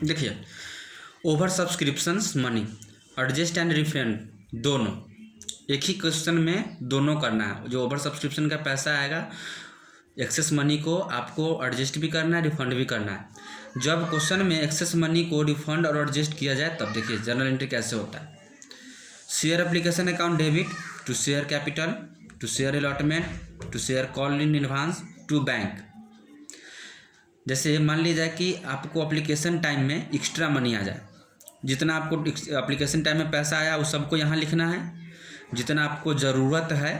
देखिए, over subscriptions money, adjust and refund दोनों एक ही क्वेश्चन में दोनों करना है। जो ओवर सब्सक्रिप्शन का पैसा आएगा, एक्सेस मनी को आपको एडजस्ट भी करना है, रिफंड भी करना है। जब क्वेश्चन में एक्सेस मनी को रिफंड और एडजस्ट किया जाए तब देखिए जर्नल एंट्री कैसे होता है। Share application account debit to share capital to share allotment to share call in advance to bank. जैसे मान लीजिए कि आपको एप्लीकेशन टाइम में एक्स्ट्रा मनी आ जाए, जितना आपको एप्लीकेशन टाइम में पैसा आया वो सबको यहाँ लिखना है। जितना आपको ज़रूरत है,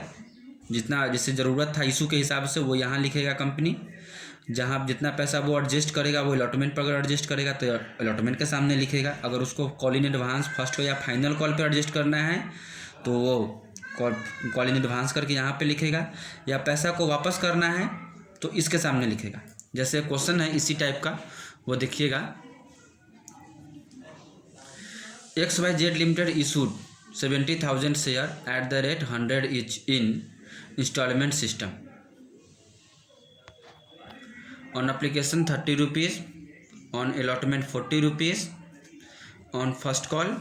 जितना जैसे ज़रूरत था इशू के हिसाब से वो यहाँ लिखेगा कंपनी। जहाँ जितना पैसा वो एडजस्ट करेगा वो अलॉटमेंट पर अगर एडजस्ट करेगा तो अलॉटमेंट के सामने लिखेगा। अगर उसको कॉल इन एडवांस फर्स्ट या फाइनल कॉल पे एडजस्ट करना है तो वो कॉल इन एडवांस करके यहाँ पे लिखेगा, या पैसा को वापस करना है तो इसके सामने लिखेगा। जैसे क्वेश्चन है इसी टाइप का, वो देखिएगा। XYZ limited issued 70,000 share at the rate 100 each in installment system on application 30 rupees, on allotment 40 rupees, on first call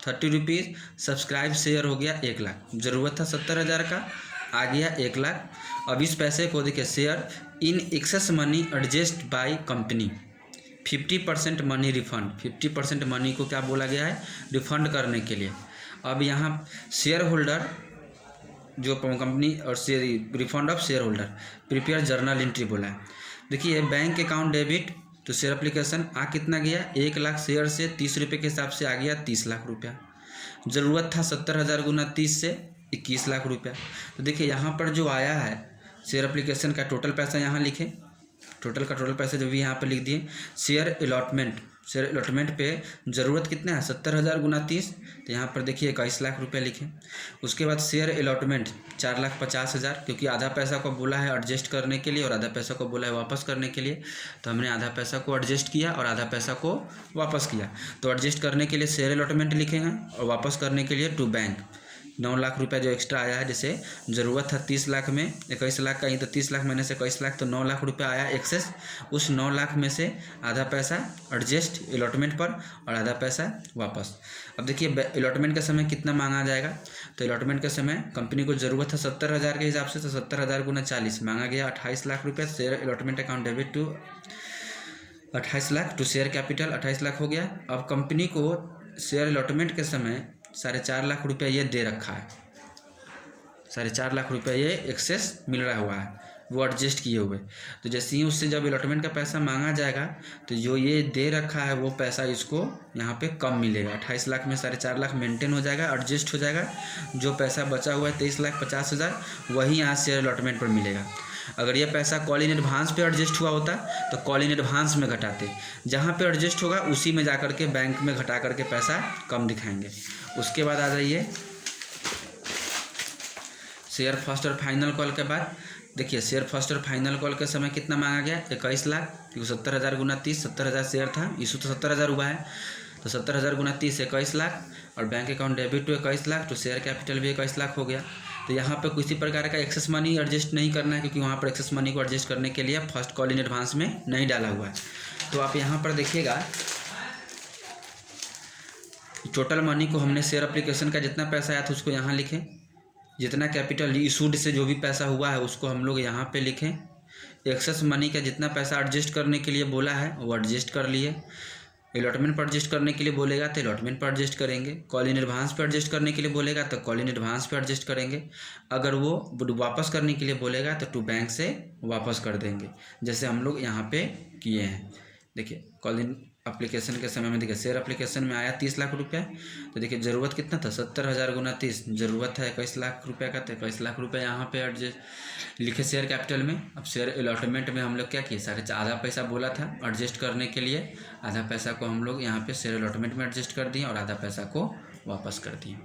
30 rupees। Subscribe share हो गया 1 लाख, ज़रूरत था 70,000 का, आ गया 1 लाख। अब इस पैसे को देखिए share in excess money adjust by company 50% money refund. 50% money को क्या बोला गया है, रिफंड करने के लिए। अब यहाँ शेयर होल्डर जो कंपनी और share refund of share holder prepare journal entry बोला है। देखिए बैंक अकाउंट डेबिट तो शेयर एप्लीकेशन आ कितना गया, 1 लाख शेयर से 30 रुपये के हिसाब से आ गया 30 लाख रुपया। ज़रूरत था 70,000 गुना 30 से 21 लाख रुपया। तो देखिए यहाँ पर जो आया है शेयर एप्लीकेशन का टोटल पैसा यहाँ लिखे, टोटल का टोटल पैसा जो भी यहाँ पे लिख दिए। शेयर अलॉटमेंट पे ज़रूरत कितना है 70,000 गुना 30, तो यहाँ पर देखिए 21 लाख रुपये लिखे। उसके बाद शेयर अलॉटमेंट 4,50,000, क्योंकि आधा पैसा को बोला है एडजस्ट करने के लिए और आधा पैसा को बोला है वापस करने के लिए, तो हमने आधा पैसा को एडजस्ट किया और आधा पैसा को वापस किया। तो एडजस्ट करने के लिए शेयर अलॉटमेंट लिखे हैं और वापस करने के लिए टू बैंक 9 लाख रुपया जो एक्स्ट्रा आया है। जैसे ज़रूरत था 30 लाख में 21 लाख का ही, तो 30 लाख मैंने से 21 लाख तो 9 लाख रुपया आया एक्सेस। उस 9 लाख में से आधा पैसा एडजस्ट अलॉटमेंट पर और आधा पैसा वापस। अब देखिए अलॉटमेंट का समय कितना मांगा जाएगा, तो अलॉटमेंट का समय कंपनी को ज़रूरत था 70,000 के हिसाब से, तो 70,000 गुना 40 मांगा गया 28 लाख रुपया। Share allotment account debit to 28 lakh to share capital 28 lakh हो गया। अब कंपनी को शेयर अलॉटमेंट के समय 4.5 लाख रुपया ये दे रखा है, 4.5 लाख रुपया ये एक्सेस मिल रहा हुआ है, वो एडजस्ट किए हुए। तो जैसे ही उससे जब अलॉटमेंट का पैसा मांगा जाएगा तो जो ये दे रखा है वो पैसा इसको यहाँ पे कम मिलेगा। 28 लाख में 4.5 लाख मेंटेन हो जाएगा, एडजस्ट हो जाएगा। जो पैसा बचा हुआ है 23,50,000 वही यहाँ शेयर अलॉटमेंट पर मिलेगा। अगर ये पैसा कॉल इन एडवांस पे एडजस्ट हुआ होता तो कॉल इन एडवांस में घटाते, जहाँ पे एडजस्ट होगा उसी में जा करके बैंक में घटा करके पैसा कम दिखाएंगे। उसके बाद आ जाइए शेयर फर्स्ट और फाइनल कॉल के बाद। देखिए शेयर फर्स्ट और फाइनल कॉल के समय कितना मांगा गया 21 लाख, क्योंकि 70,000 गुना 30, 70,000 शेयर था, इशू तो 70,000 हुआ है, तो 70,000 गुना 30 21 लाख, और bank account debit to 21 lakh, तो शेयर कैपिटल भी 21 लाख हो गया। तो यहाँ पर किसी प्रकार का एक्सेस मनी एडजस्ट नहीं करना है, क्योंकि वहाँ पर एक्सेस मनी को एडजस्ट करने के लिए फर्स्ट कॉल इन एडवांस में नहीं डाला हुआ है। तो आप यहाँ पर देखिएगा टोटल मनी को हमने शेयर एप्लीकेशन का जितना पैसा आया था उसको यहाँ लिखें, जितना कैपिटल इशूड से जो भी पैसा हुआ है उसको हम लोग यहाँ पे लिखें। एक्सेस मनी का जितना पैसा एडजस्ट करने के लिए बोला है वो एडजस्ट कर लिए। अलॉटमेंट पर एडजस्ट करने के लिए बोलेगा तो अलॉटमेंट पर एडजस्ट करेंगे। कॉल इन एडवांस पर एडजस्ट करने के लिए बोलेगा तो कॉल इन एडवांस पर एडजस्ट करेंगे। अगर वो वापस करने के लिए बोलेगा तो टू बैंक से वापस कर देंगे, जैसे हम लोग यहाँ पे किए हैं। देखिए कॉल इन एप्लीकेशन के समय में देखिए शेयर एप्लीकेशन में आया 30 लाख रुपया, तो देखिए ज़रूरत कितना था 70,000 गुना 30, ज़रूरत था 21 लाख रुपया का, तो 21 लाख रुपया यहाँ पे एडजस्ट लिखे शेयर कैपिटल में। अब शेयर अलॉटमेंट में हम लोग क्या किए, आधा पैसा बोला था एडजस्ट करने के लिए, आधा पैसा को हम लोग यहाँ पे शेयर अलॉटमेंट में एडजस्ट कर दिए और आधा पैसा को वापस कर दिए।